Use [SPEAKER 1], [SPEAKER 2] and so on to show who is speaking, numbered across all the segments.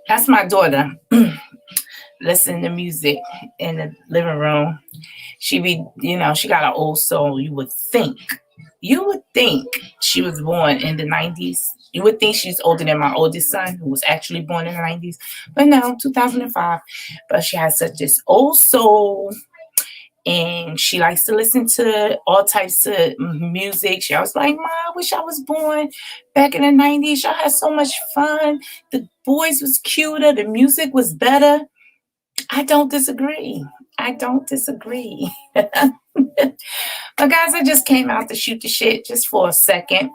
[SPEAKER 1] That's my daughter. Listening to music in the living room. She be, she got an old soul. You would think she was born in the 90s. You would think she's older than my oldest son, who was actually born in the 90s. But no, 2005. But she has such this old soul, and she likes to listen to all types of music. She was like, "Mom, I wish I was born back in the 90s. Y'all had so much fun. The boys was cuter. The music was better." I don't disagree. I don't disagree. But guys, I just came out to shoot the shit just for a second.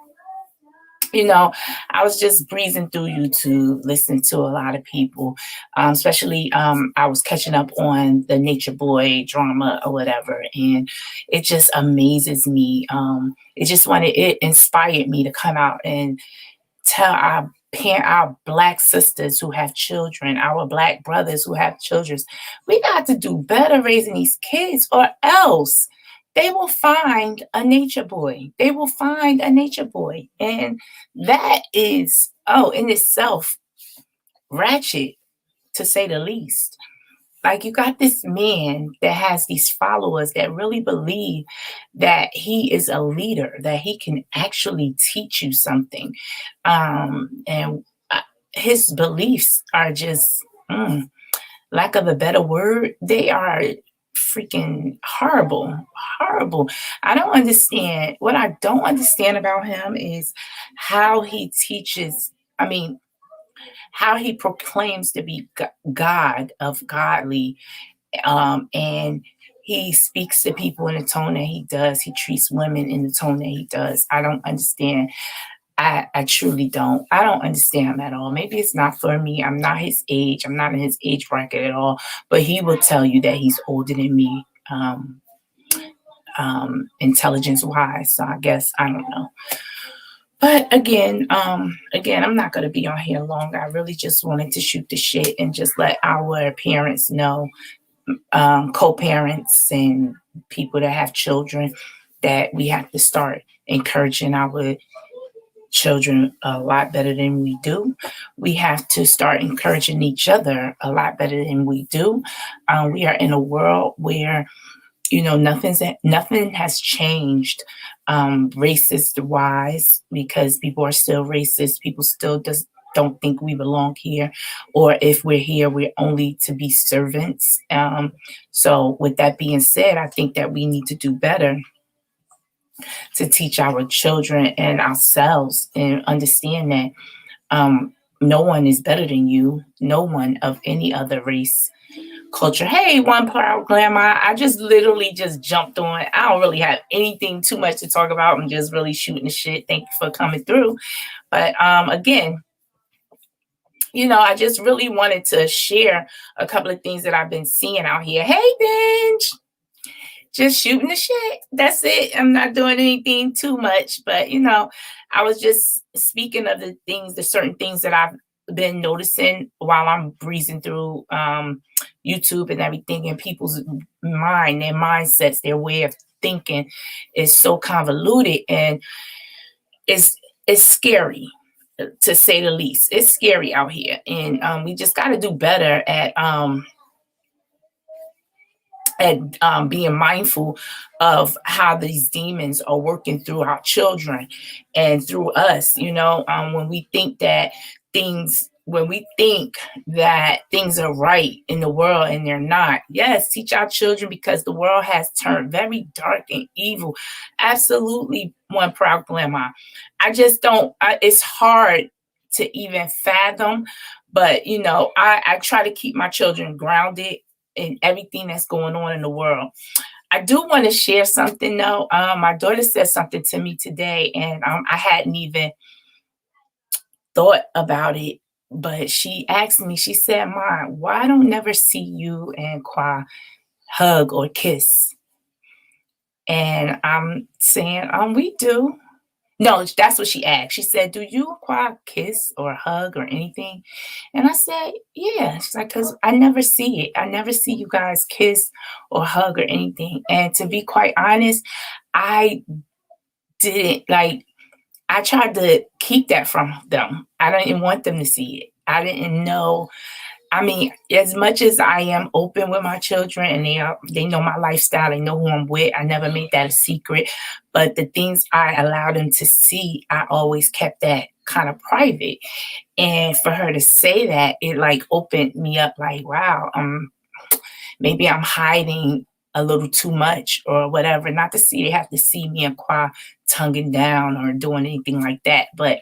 [SPEAKER 1] I was just breezing through YouTube, listening to a lot of people, especially I was catching up on the Nature Boy drama or whatever, and it just amazes me. It inspired me to come out and tell our Black sisters who have children, our Black brothers who have children, we got to do better raising these kids, or else they will find a nature boy. They will find a nature boy. And that is, in itself, ratchet, to say the least. Like, you got this man that has these followers that really believe that he is a leader, that he can actually teach you something. And his beliefs are just, lack of a better word, they are freaking horrible. I don't understand. What I don't understand about him is how he teaches, how he proclaims to be God of godly, and he speaks to people in the tone that he does. He treats women in the tone that he does. I don't understand. I truly don't. I don't understand him at all. Maybe it's not for me. I'm not his age. I'm not in his age bracket at all. But he will tell you that he's older than me, intelligence-wise. So I guess, I don't know. But again, I'm not going to be on here long. I really just wanted to shoot the shit and just let our parents know, co-parents and people that have children, that we have to start encouraging our children a lot better than we do. We have to start encouraging each other a lot better than we do. We are in a world where, nothing has changed, racist wise, because people are still racist. People still don't think we belong here, or if we're here, we're only to be servants. So with that being said, I think that we need to do better to teach our children and ourselves, and understand that no one is better than you. No one of any other race, culture. Hey, one proud grandma. I just literally just jumped on. I don't really have anything too much to talk about. I'm just really shooting the shit. Thank you for coming through. But again, I just really wanted to share a couple of things that I've been seeing out here. Hey, Benj. Just shooting the shit. That's it. I'm not doing anything too much. But, I was just speaking of the certain things that I've been noticing while I'm breezing through YouTube and everything, and people's mind, their mindsets, their way of thinking is so convoluted, and it's scary, to say the least. It's scary out here, and we just got to do better at being mindful of how these demons are working through our children and through us. When we think that things are right in the world and they're not. Yes, teach our children, because the world has turned very dark and evil. Absolutely, one proud grandma. I just don't, it's hard to even fathom, but I try to keep my children grounded in everything that's going on in the world. I do want to share something though. My daughter said something to me today, and I hadn't even thought about it, but she asked me, she said, "Mom, why I don't never see you and Kwa hug or kiss?" And I'm saying, we do. No, that's what she asked. She said, "Do you require a kiss or a hug or anything?" And I said, "Yeah." She's like, "'Cause I never see it. I never see you guys kiss or hug or anything." And to be quite honest, I didn't like I tried to keep that from them. I didn't want them to see it. I didn't know. I mean, as much as I am open with my children and they know my lifestyle, they know who I'm with, I never made that a secret. But the things I allowed them to see, I always kept that kind of private. And for her to say that, it like opened me up like, wow, maybe I'm hiding a little too much or whatever. Not to see they have to see me and Qua tonguing down or doing anything like that, but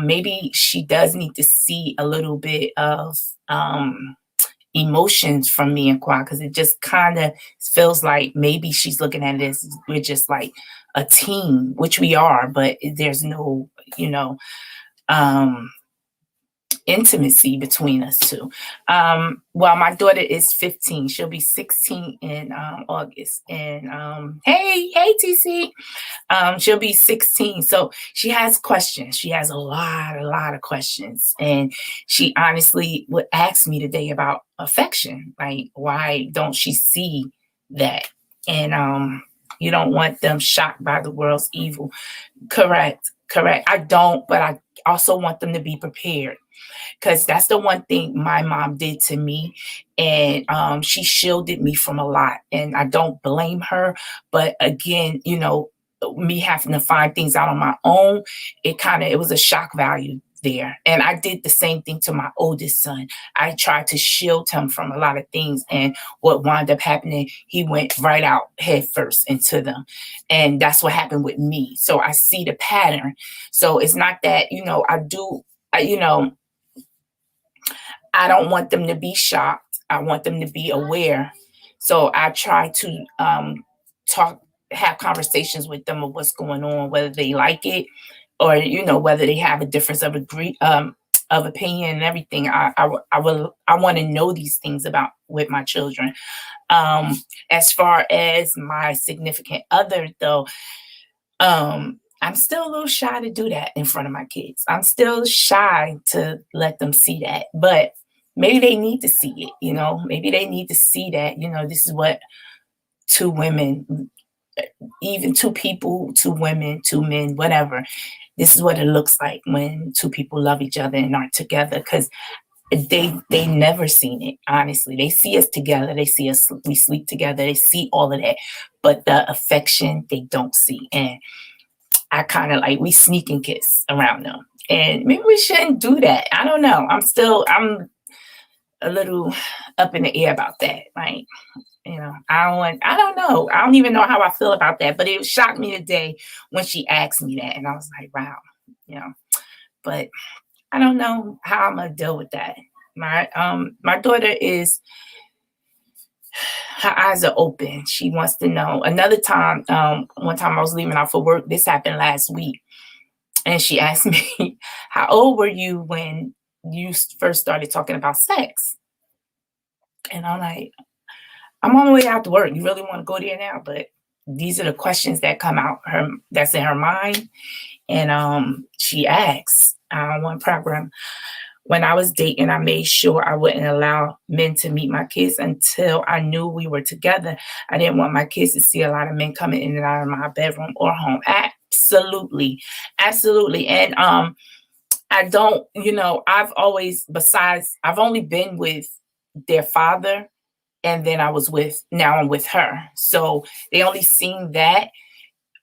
[SPEAKER 1] maybe she does need to see a little bit of emotions from me and Qua, because it just kind of feels like maybe she's looking at this, we're just like a team, which we are, but there's no, you know, um, intimacy between us two. Well, my daughter is 15. She'll be 16 in August. And hey, TC. She'll be 16. So she has questions. She has a lot of questions. And she honestly would ask me today about affection. Like, why don't she see that? And you don't want them shocked by the world's evil. Correct. I don't, but I also want them to be prepared, because that's the one thing my mom did to me. And she shielded me from a lot. And I don't blame her. But again, you know, me having to find things out on my own, it was a shock value there. And I did the same thing to my oldest son. I tried to shield him from a lot of things. And what wound up happening, he went right out head first into them. And that's what happened with me. So I see the pattern. So it's not that, you know, I don't want them to be shocked. I want them to be aware. So I try to have conversations with them of what's going on, whether they like it or, you know, whether they have a difference of opinion and everything. I want to know these things about with my children. As far as my significant other, though, I'm still a little shy to do that in front of my kids. I'm still shy to let them see that, but maybe they need to see it, you know, maybe they need to see that, you know, this is what two women, even two people, two women, two men, whatever, this is what it looks like when two people love each other and aren't together. Because they never seen it, honestly. They see us together, they see us, we sleep together, they see all of that, but the affection they don't see. And I kind of like, we sneak and kiss around them. And maybe we shouldn't do that. I don't know. I'm a little up in the air about that. Like, you know, I don't know. I don't even know how I feel about that. But it shocked me today when she asked me that. And I was like, wow, you know, but I don't know how I'm gonna deal with that. My daughter is, her eyes are open. She wants to know. Another time, one time I was leaving out for work. This happened last week. And she asked me, how old were you when you first started talking about sex? And I'm like, I'm on the way out to work. You really want to go there now? But these are the questions that come out that's in her mind. And she asks on one program, when I was dating, I made sure I wouldn't allow men to meet my kids until I knew we were together. I didn't want my kids to see a lot of men coming in and out of my bedroom or home. Absolutely. And I don't, you know, I've only been with their father, and then now I'm with her. So they only seen that.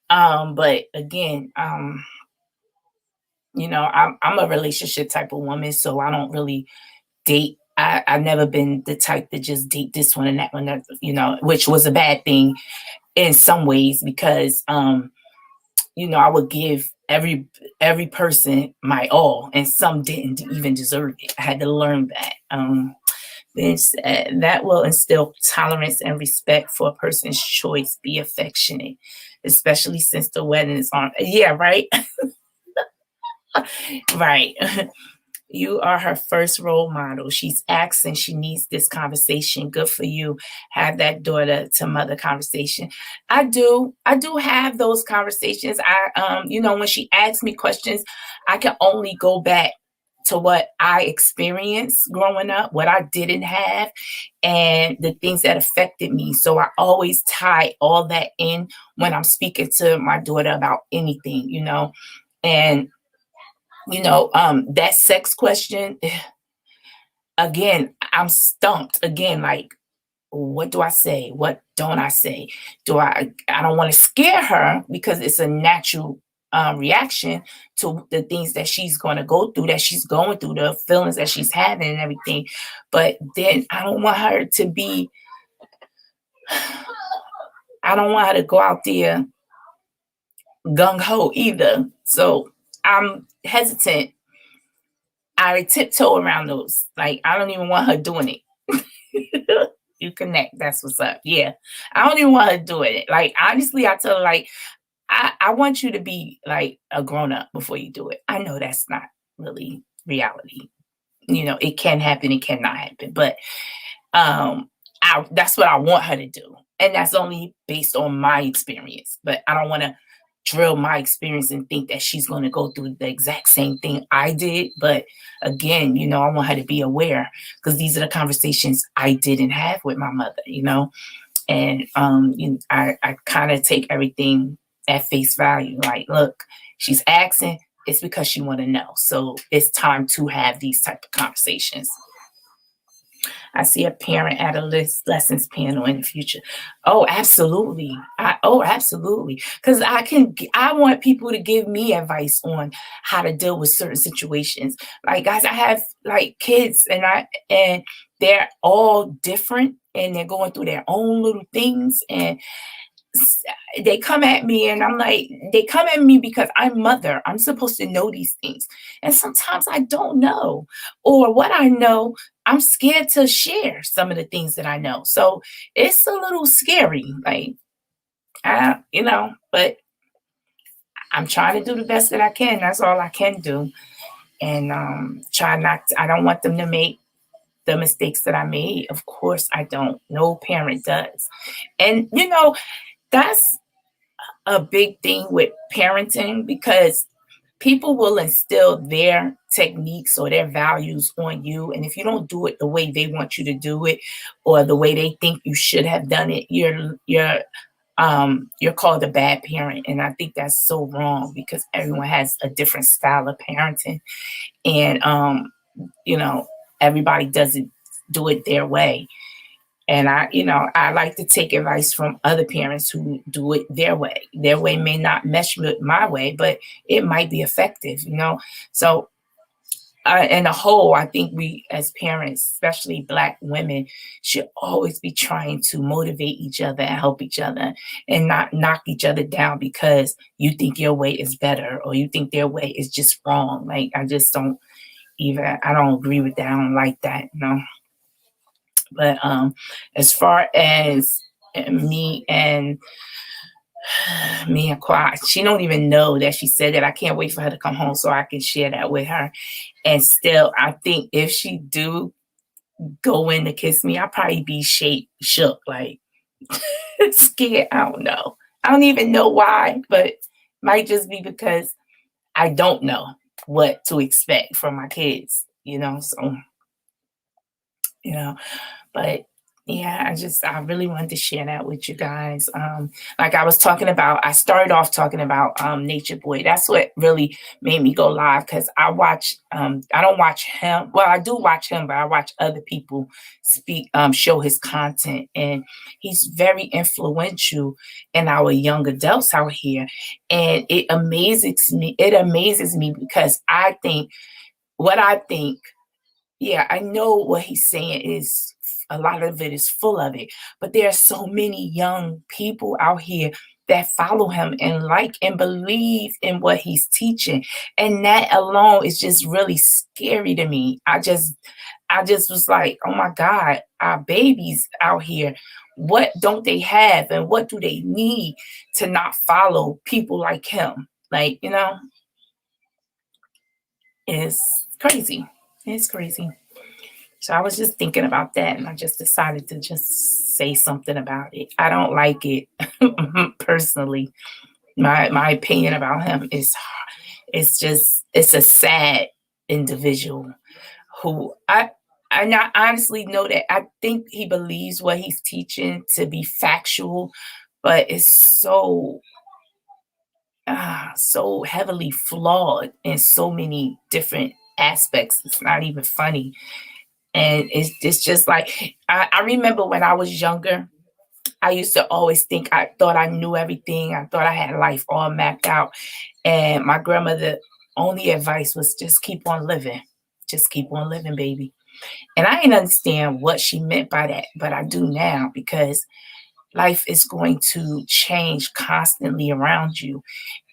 [SPEAKER 1] But again, you know, I'm a relationship type of woman, so I don't really date. I've never been the type to just date this one and that one, you know, which was a bad thing in some ways, because you know, I would give every person my all, and some didn't even deserve it. I had to learn that. That will instill tolerance and respect for a person's choice. Be affectionate, especially since the wedding is on. Yeah, right. Right. You are her first role model. She's asking, she needs this conversation. Good for you. Have that daughter to mother conversation. I do have those conversations. When she asks me questions, I can only go back to what I experienced growing up, what I didn't have, and the things that affected me. So I always tie all that in when I'm speaking to my daughter about anything. And that sex question, again, I'm stumped again, like, what do I say? What don't I say? I don't want to scare her because it's a natural reaction to the things that she's going to go through, that she's going through, the feelings that she's having and everything. But then I don't want her to go out there gung ho either. So I'm hesitant. I tiptoe around those. Like, I don't even want her doing it. You connect. That's what's up. Yeah. I don't even want her doing it. Like, honestly, I tell her, like, I want you to be like a grown up before you do it. I know that's not really reality. It can happen, it cannot happen. But that's what I want her to do. And that's only based on my experience. But I don't want to drill my experience and think that she's going to go through the exact same thing I did. But again, I want her to be aware, because these are the conversations I didn't have with my mother. And I kind of take everything at face value. Like, look, she's asking, it's because she want to know. So it's time to have these type of conversations. I see a parent at a lessons panel in the future. Oh, absolutely. Absolutely. Because I want people to give me advice on how to deal with certain situations. Like, guys, I have like kids, and they're all different, and they're going through their own little things, and they come at me, and they come at me because I'm mother. I'm supposed to know these things. And sometimes I don't know. Or what I know, I'm scared to share some of the things that I know. So it's a little scary. Like, but I'm trying to do the best that I can. That's all I can do. And I don't want them to make the mistakes that I made. Of course I don't. No parent does. And, that's a big thing with parenting, because people will instill their techniques or their values on you. And if you don't do it the way they want you to do it, or the way they think you should have done it, you're called a bad parent. And I think that's so wrong, because everyone has a different style of parenting. And, everybody doesn't do it their way. And I like to take advice from other parents who do it their way. Their way may not mesh with my way, but it might be effective. So, in a whole, I think we as parents, especially Black women, should always be trying to motivate each other and help each other, and not knock each other down because you think your way is better, or you think their way is just wrong. Like, I don't agree with that. I don't like that. But as far as me and Quad, she don't even know that she said that. I can't wait for her to come home so I can share that with her. And still, I think if she do go in to kiss me, I'll probably be shook, like scared. I don't know. I don't even know why, but it might just be because I don't know what to expect from my kids. So, but yeah, I really wanted to share that with you guys. Like I started off talking about Nature Boy. That's what really made me go live, because I don't watch him. Well, I do watch him, but I watch other people show his content, and he's very influential in our young adults out here. And it amazes me. It amazes me because I think, yeah, I know what he's saying is, a lot of it is full of it, but there are so many young people out here that follow him and like and believe in what he's teaching. And that alone is just really scary to me. I just was like, oh my God, our babies out here, what don't they have, and what do they need to not follow people like him? Like, it's crazy. It's crazy. So I was just thinking about that, and I just decided to just say something about it. I don't like it personally. My opinion about him is it's just it's a sad individual who I not honestly know that I think he believes what he's teaching to be factual, but it's so heavily flawed in so many different aspects. It's not even funny. And it's just like I remember when I was younger, I used to always think I thought I knew everything. I thought I had life all mapped out. And my grandmother only advice was just keep on living. Just keep on living, baby. And I didn't understand what she meant by that, but I do now because life is going to change constantly around you.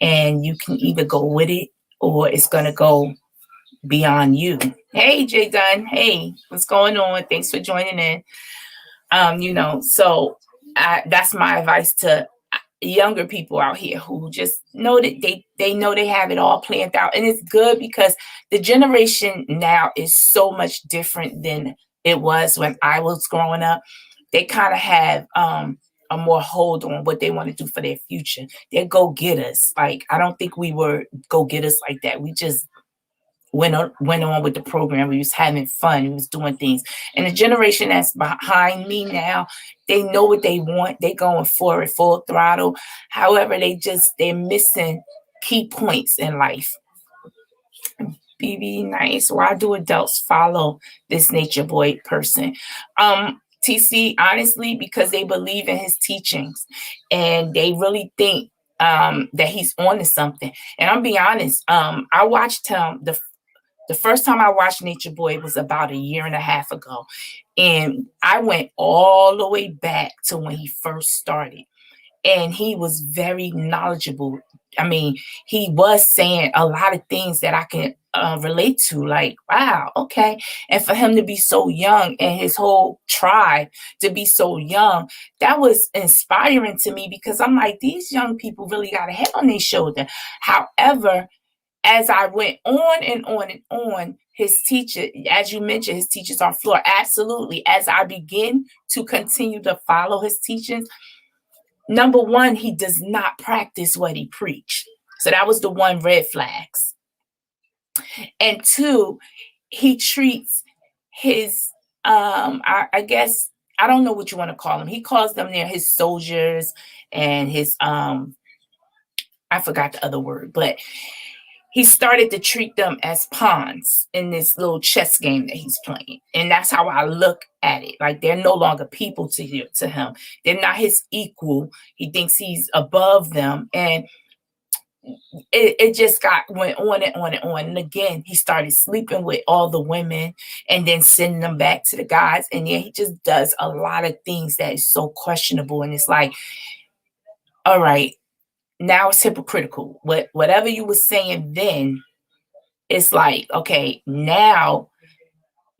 [SPEAKER 1] And you can either go with it or it's going to go beyond you. Hey, Jay Dunn. Hey, what's going on? Thanks for joining in. So that's my advice to younger people out here who just know that they know they have it all planned out, and it's good because the generation now is so much different than it was when I was growing up. They kind of have a more hold on what they want to do for their future. They're go getters. Like I don't think we were go getters like that. We just went on with the program. We was having fun. We was doing things. And the generation that's behind me now, they know what they want. They going for it full throttle. However, they're missing key points in life. BB nice. Why do adults follow this nature boy person? TC, honestly, because they believe in his teachings and they really think that he's on to something. And I'll be honest, I watched him the first time I watched Nature Boy was about a year and a half ago. And I went all the way back to when he first started. And he was very knowledgeable. I mean, he was saying a lot of things that I can relate to, like, wow, okay. And for him to be so young and his whole tribe to be so young, that was inspiring to me because I'm like, these young people really got a head on their shoulder. However, as I went on and on and on, his teacher, as you mentioned, his teachers are flawed. Absolutely. As I begin to continue to follow his teachings, number one, he does not practice what he preached. So that was the one red flags. And two, he treats his, I guess, I don't know what you want to call them. He calls them there his soldiers and his, I forgot the other word, but he started to treat them as pawns in this little chess game that he's playing. And that's how I look at it. Like they're no longer people to him. They're not his equal. He thinks he's above them. And it just went on and on and on. And again, he started sleeping with all the women and then sending them back to the guys. And yeah, he just does a lot of things that is so questionable. And it's like, all right, now it's hypocritical. Whatever you were saying then, it's like, okay, now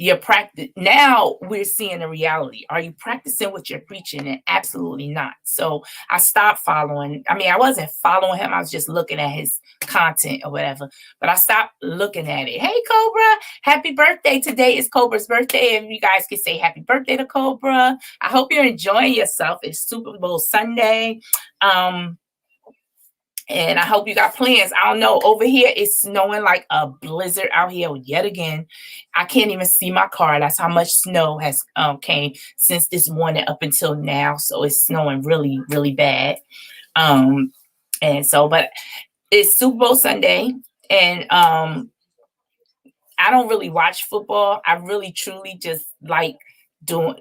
[SPEAKER 1] we're seeing the reality. Are you practicing what you're preaching? And absolutely not. So I stopped following. I mean, I wasn't following him. I was just looking at his content or whatever. But I stopped looking at it. Hey, Cobra, happy birthday. Today is Cobra's birthday. If you guys could say happy birthday to Cobra. I hope you're enjoying yourself. It's Super Bowl Sunday. And I hope you got plans. I don't know. Over here, it's snowing like a blizzard out here yet again. I can't even see my car. That's how much snow has came since this morning up until now. So it's snowing really, really bad. And so, but it's Super Bowl Sunday. And I don't really watch football. I really, truly just like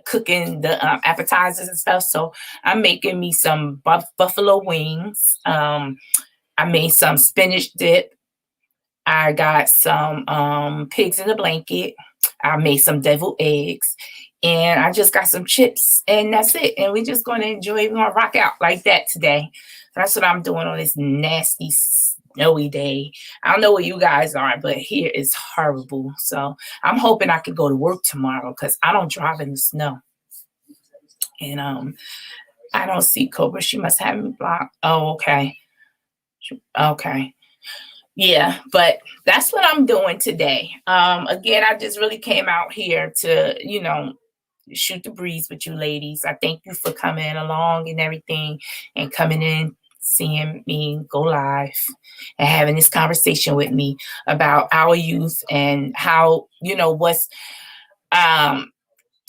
[SPEAKER 1] cooking the appetizers and stuff. So I'm making me some buffalo wings. I made some spinach dip. I got some pigs in a blanket. I made some deviled eggs. And I just got some chips. And that's it. And we're just going to enjoy. We're going to rock out like that today. That's what I'm doing on this nasty, snowy day. I don't know where you guys are, but here is horrible. So I'm hoping I can go to work tomorrow because I don't drive in the snow. And I don't see Cobra. She must have me blocked. Oh, okay. Okay. Yeah, but that's what I'm doing today. Again, I just really came out here to, shoot the breeze with you ladies. I thank you for coming along and everything and coming in, seeing me go live and having this conversation with me about our youth and how, um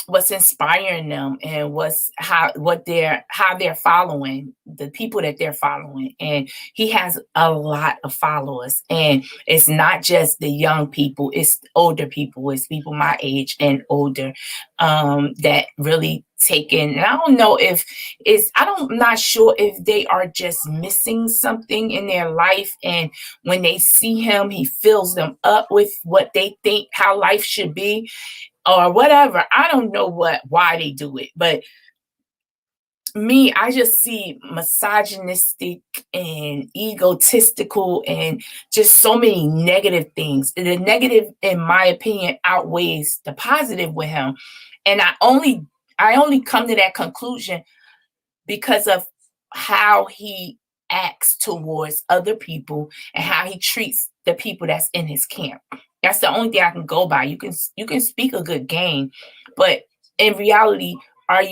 [SPEAKER 1] what's inspiring them and how they're following the people that they're following. And he has a lot of followers, and it's not just the young people, it's older people, it's people my age and older, that really take in. And I don't know if I'm not sure if they are just missing something in their life, and when they see him, he fills them up with what they think how life should be or whatever. I don't know why they do it, but me, I just see misogynistic and egotistical and just so many negative things. The negative, in my opinion, outweighs the positive with him. And I only come to that conclusion because of how he acts towards other people and how he treats the people that's in his camp. That's the only thing I can go by. You can speak a good game, but in reality, are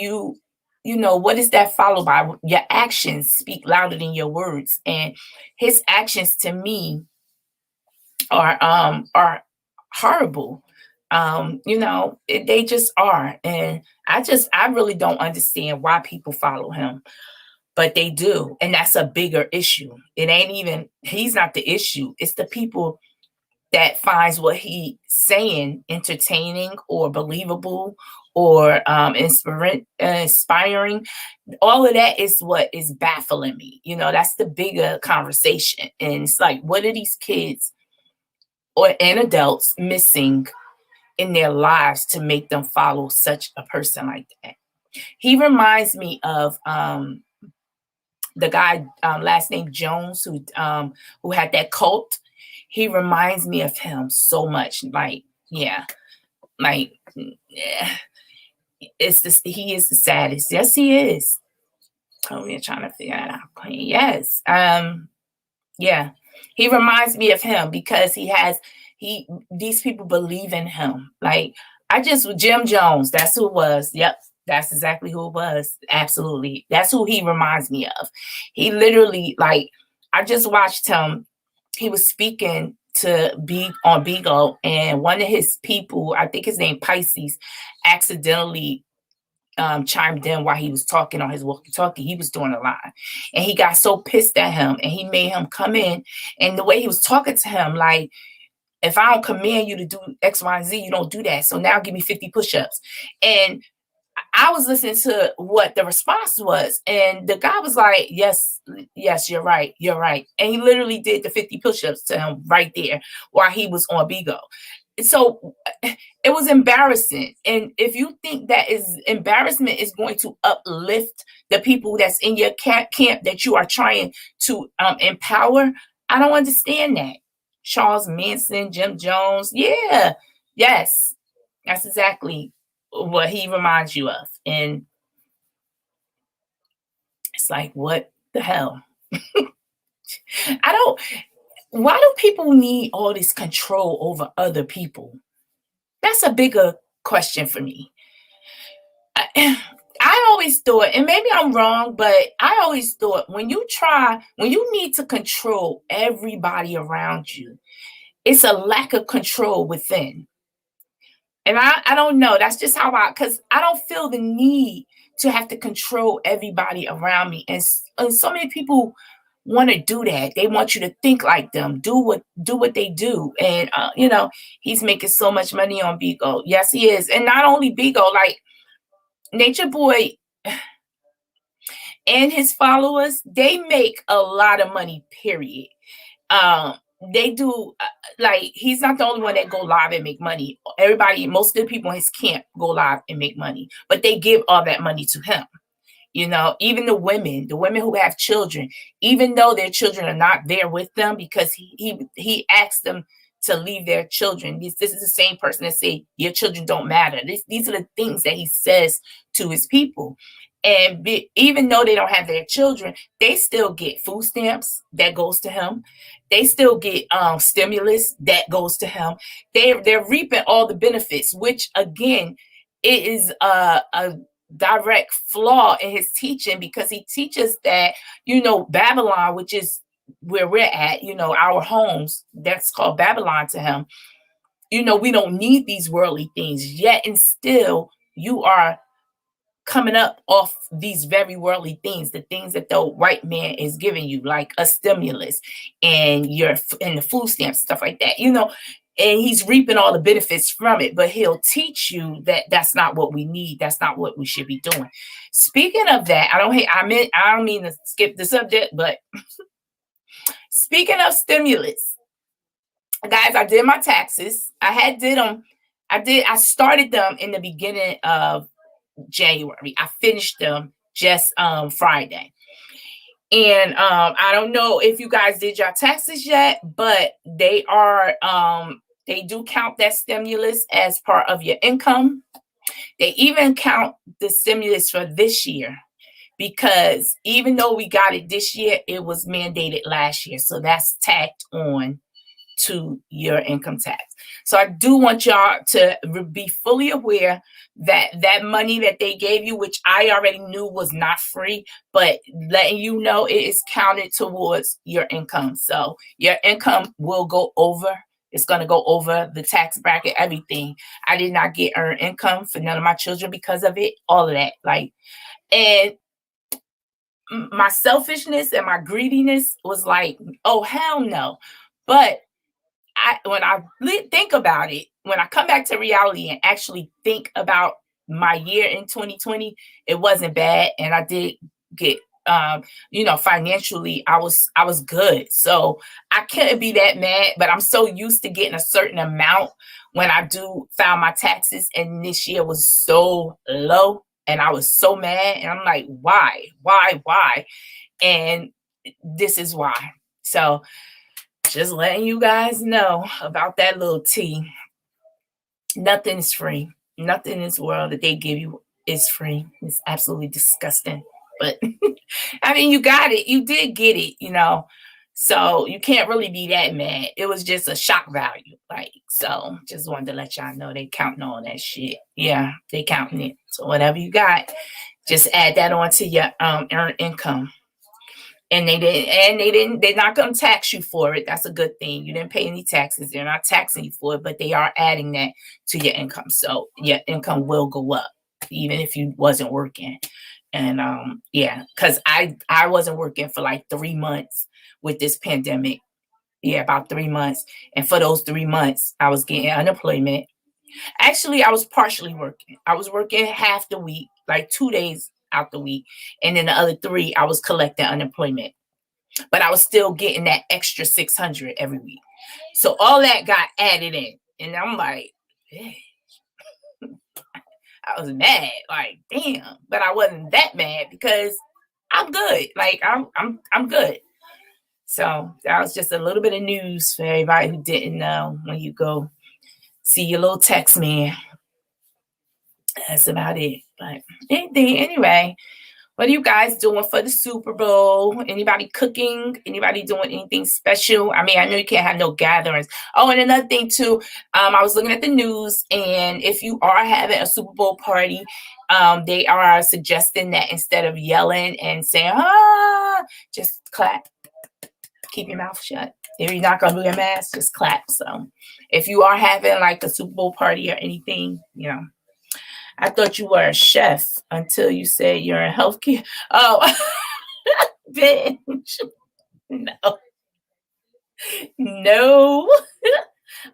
[SPEAKER 1] what is that followed by? Your actions speak louder than your words. And his actions to me are horrible. They just are. And I really don't understand why people follow him, but they do. And that's a bigger issue. He's not the issue. It's the people that finds what he's saying entertaining or believable or inspiring. All of that is what is baffling me. That's the bigger conversation. And it's like, what are these kids and adults missing in their lives to make them follow such a person like that? He reminds me of the guy, last name Jones, who had that cult. He reminds me of him so much. Like, yeah, like, yeah, he is the saddest. Yes, he is. Oh, we're trying to figure that out. Yes. Yeah. He reminds me of him because these people believe in him. Like, Jim Jones, that's who it was. Yep. That's exactly who it was. Absolutely. That's who he reminds me of. He literally, like, I just watched him. He was speaking to be on Beagle, and one of his people, I think his name Pisces, accidentally chimed in while he was talking on his walkie-talkie. He was doing a lie, and he got so pissed at him, and he made him come in. And the way he was talking to him, like, if I don't command you to do X, Y, and Z, you don't do that. So now give me 50 push-ups. And I was listening to what the response was, and the guy was like, yes, you're right. And he literally did the 50 push-ups to him right there while he was on Bigo. So it was embarrassing. And if you think that embarrassment is going to uplift the people that's in your camp that you are trying to empower, I don't understand that. Charles Manson, Jim Jones, yeah, yes, that's exactly what he reminds you of. And it's like, what the hell? Why do people need all this control over other people? That's a bigger question for me. I always thought, and maybe I'm wrong, but I always thought when you need to control everybody around you, it's a lack of control within. And I don't know. That's just because I don't feel the need to have to control everybody around me. And so many people want to do that. They want you to think like them, do what they do. And, he's making so much money on Bigo. Yes, he is. And not only Bigo, like Nature Boy and his followers, they make a lot of money, period. They do, like, he's not the only one that go live and make money. Most of the people in his camp go live and make money, but they give all that money to him. Even the women who have children, even though their children are not there with them, because he asked them to leave their children. This is the same person that say your children don't matter. These are the things that he says to his people. And even though they don't have their children, they still get food stamps that goes to him. They still get stimulus that goes to him. They're reaping all the benefits, which again, it is a direct flaw in his teaching, because he teaches that, Babylon, which is where we're at, our homes, that's called Babylon to him. We don't need these worldly things, yet and still you are coming up off these very worldly things, the things that the white man is giving you, like a stimulus and the food stamps, stuff like that, and he's reaping all the benefits from it, but he'll teach you that that's not what we need. That's not what we should be doing. Speaking of that, I don't mean to skip the subject, but speaking of stimulus, guys, I did my taxes. I started them in the beginning of January. I finished them just Friday. And I don't know if you guys did your taxes yet, but they do count that stimulus as part of your income. They even count the stimulus for this year, because even though we got it this year, it was mandated last year. So that's tacked on to your income tax. So I do want y'all to be fully aware that that money that they gave you, which I already knew was not free, but letting you know it is counted towards your income. So your income will go over. It's going to go over the tax bracket, everything. I did not get earned income for none of my children because of it, all of that. And my selfishness and my greediness was like, oh, hell no. But when I think about it, when I come back to reality and actually think about my year in 2020, it wasn't bad. And I did get, financially, I was good. So I couldn't be that mad, but I'm so used to getting a certain amount when I do file my taxes. And this year was so low and I was so mad. And I'm like, why? And this is why. So just letting you guys know about that little tea. Nothing is free. Nothing in this world that they give you is free. It's absolutely disgusting. But I mean, you got it. You did get it, So you can't really be that mad. It was just a shock value. So just wanted to let y'all know they counting all that shit. Yeah, they counting it. So whatever you got, just add that on to your earned income. And they're not going to tax you for it. That's a good thing. You didn't pay any taxes. They're not taxing you for it, but they are adding that to your income. So your income will go up, even if you wasn't working. And because I wasn't working for like 3 months with this pandemic. Yeah, about 3 months. And for those 3 months, I was getting unemployment. Actually, I was partially working. I was working half the week, like 2 days out the week. And then the other 3, I was collecting unemployment. But I was still getting that extra $600 every week. So all that got added in. And I'm like, I was mad, like, damn. But I wasn't that mad because I'm good. Like, I'm good. So that was just a little bit of news for everybody who didn't know. When you go see your little tax man, that's about it. But anyway, what are you guys doing for the Super Bowl? Anybody cooking? Anybody doing anything special? I mean, I know you can't have no gatherings. Oh, and another thing too, I was looking at the news, and if you are having a Super Bowl party, they are suggesting that instead of yelling and saying, just clap. Keep your mouth shut. If you're not going to do your mask, just clap. So if you are having like a Super Bowl party or anything, I thought you were a chef until you said you're in healthcare. Oh, bitch. No.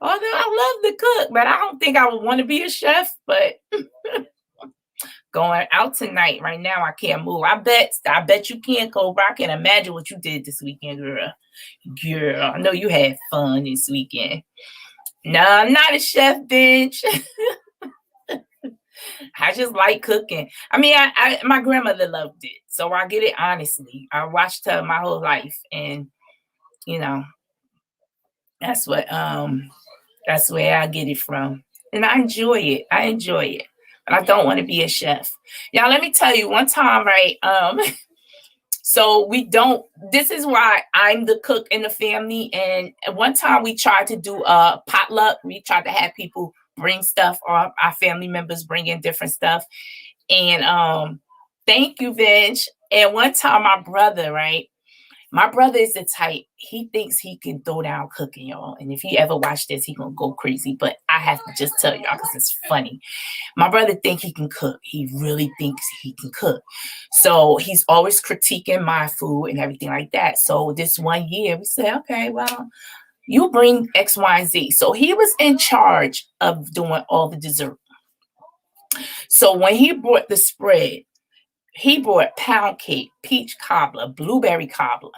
[SPEAKER 1] Although I love to cook, but I don't think I would want to be a chef. But going out tonight, right now, I can't move. I bet you can, Cobra. I can imagine what you did this weekend, girl. Girl, I know you had fun this weekend. No, I'm not a chef, bitch. I just like cooking. I mean, my grandmother loved it, so I get it honestly. I watched her my whole life, and that's where I get it from, and I enjoy it. but I don't want to be a chef. Y'all, let me tell you one time, right? So we don't, this is why I'm the cook in the family. And one time we tried to do a potluck. We tried to have people bring stuff, or our family members bring in different stuff. And thank you, Vince. And one time my brother, right? My brother is the type, he thinks he can throw down cooking, y'all. And if he ever watch this, he gonna go crazy. But I have to just tell y'all because it's funny. My brother think he can cook. He really thinks he can cook. So he's always critiquing my food and everything like that. So this one year we said, okay, well, you bring X, Y, and Z. So he was in charge of doing all the dessert. So when he brought the spread, he brought pound cake, peach cobbler, blueberry cobbler.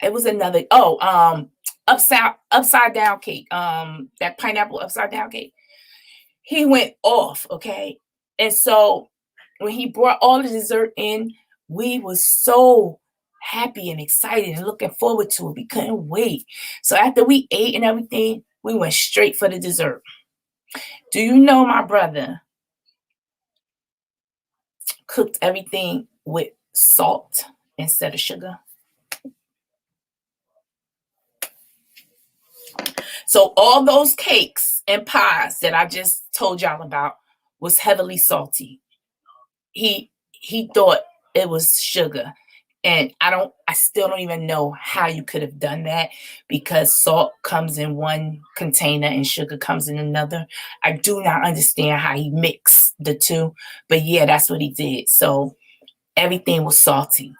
[SPEAKER 1] It was another, upside down cake. That pineapple upside down cake. He went off, okay? And so when he brought all the dessert in, we was so happy and excited and looking forward to it. We couldn't wait. So after we ate and everything, we went straight for the dessert. Do you know my brother cooked everything with salt instead of sugar? So all those cakes and pies that I just told y'all about was heavily salty. He thought it was sugar. And I still don't even know how you could have done that, because salt comes in one container and sugar comes in another. I do not understand how he mixed the two, but yeah, that's what he did. So everything was salty.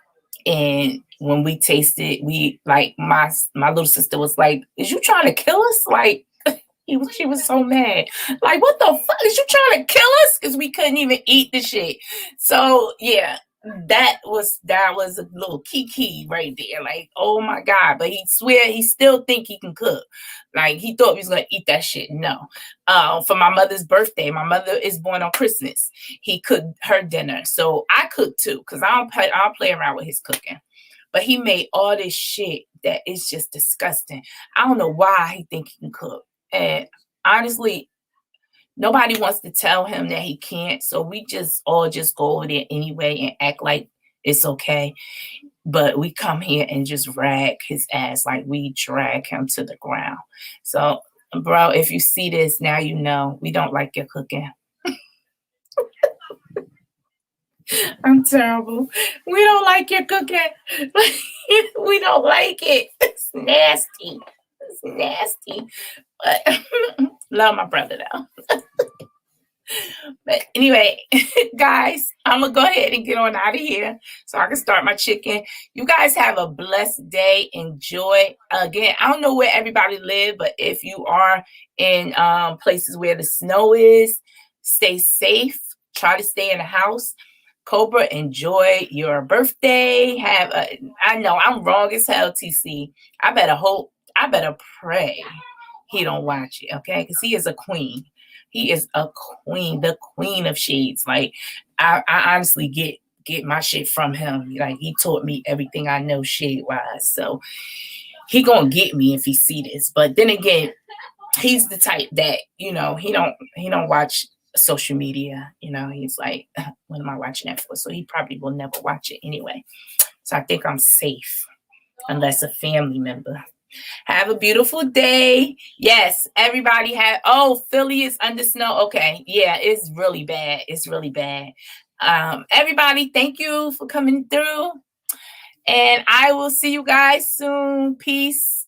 [SPEAKER 1] And when we tasted, we like my little sister was like, "Is you trying to kill us?" Like she was so mad. Like, what the fuck? Is you trying to kill us? Because we couldn't even eat the shit. So yeah, that was a little kiki right there. Like, oh my God. But he swear he still think he can cook. Like, he thought he was gonna eat that shit. No. For my mother's birthday, my mother is born on Christmas. He cooked her dinner. So I cooked too, because I don't play around with his cooking. But he made all this shit that is just disgusting. I don't know why he think he can cook. And honestly, nobody wants to tell him that he can't. So we just all just go over there anyway and act like it's okay. But we come here and just rag his ass, like we drag him to the ground. So, bro, if you see this, now you know we don't like your cooking. I'm terrible. We don't like your cooking. We don't like it. It's nasty. It's nasty. But love my brother though. But anyway, guys, I'm gonna go ahead and get on out of here so I can start my chicken. You guys have a blessed day. Enjoy. Again, I don't know where everybody live, but if you are in places where the snow is, stay safe. Try to stay in the house. Cobra, enjoy your birthday. I know I'm wrong as hell, TC. I better pray he don't watch it, okay? Because he is a queen. He is a queen, the queen of shades. Like, I honestly get my shit from him. Like, he taught me everything I know shade wise. So he gonna get me if he see this. But then again, he's the type that, he don't watch social media. He's like, what am I watching that for? So he probably will never watch it anyway. So I think I'm safe, unless a family member. Have a beautiful day. Yes, everybody Philly is under snow. Okay. Yeah, it's really bad. It's really bad. Everybody, thank you for coming through. And I will see you guys soon. Peace.